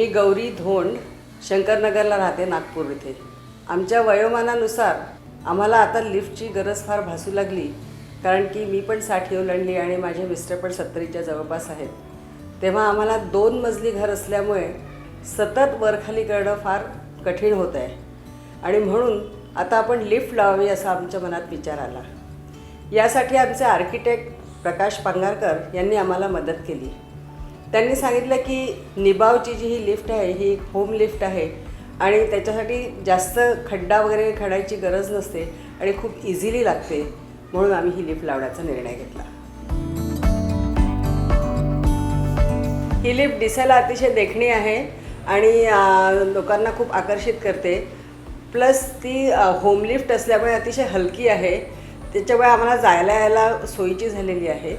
मी गौरी धोंड शंकरनगरला राहते, नागपूर इथे. आमच्या वयोमानानुसार आम्हाला आता लिफ्टची गरज फार भासू लागली, कारण की मी पण 60 ओलांडली आणि माझे मिस्टर पण 70च्या जवळपास आहेत. तेव्हा आम्हाला 2 मजली घर असल्यामुळे सतत वरखाली करणं फार कठीण होत आहे आणि म्हणून आता आपण लिफ्ट लावावी असा आमच्या मनात विचार आला. यासाठी आमचे आर्किटेक्ट प्रकाश पांगारकर यांनी आम्हाला मदत केली. त्यांनी सांगितलं की निबावची जी ही लिफ्ट आहे ही होम लिफ्ट आहे आणि त्याच्यासाठी जास्त खड्डा वगैरे खणायची गरज नसते आणि खूप इझिली लागते, म्हणून आम्ही ही लिफ्ट लावण्याचा निर्णय घेतला. ही लिफ्ट दिसायला अतिशय देखणी आहे आणि लोकांना खूप आकर्षित करते. प्लस ती होम लिफ्ट असल्यामुळे अतिशय हलकी आहे, त्याच्यामुळे आम्हाला जायला यायला सोयीची झालेली आहे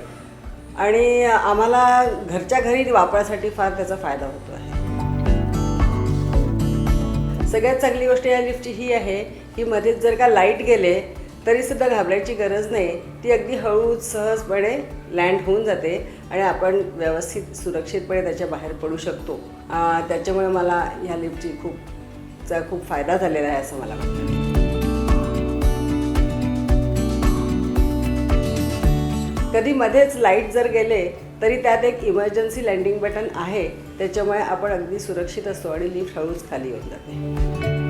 आणि आम्हाला घरच्या घरी वापरासाठी फार त्याचा फायदा होतो आहे. सगळ्यात चांगली गोष्ट या लिफ्टची ही आहे की मध्येच जर का लाईट गेले तरीसुद्धा घाबरायची गरज नाही. ती अगदी हळू सहजपणे लँड होऊन जाते आणि आपण व्यवस्थित सुरक्षितपणे त्याच्या बाहेर पडू शकतो. त्याच्यामुळे मला या लिफ्टची खूप फायदा झालेला आहे असं मला वाटतं. कधी मध्येच लाईट जर गेले तरी त्यात एक इमर्जन्सी लँडिंग बटन आहे, त्याच्यामुळे आपण अगदी सुरक्षित असतो आणि लिफ्ट हळूच खाली येऊन जाते.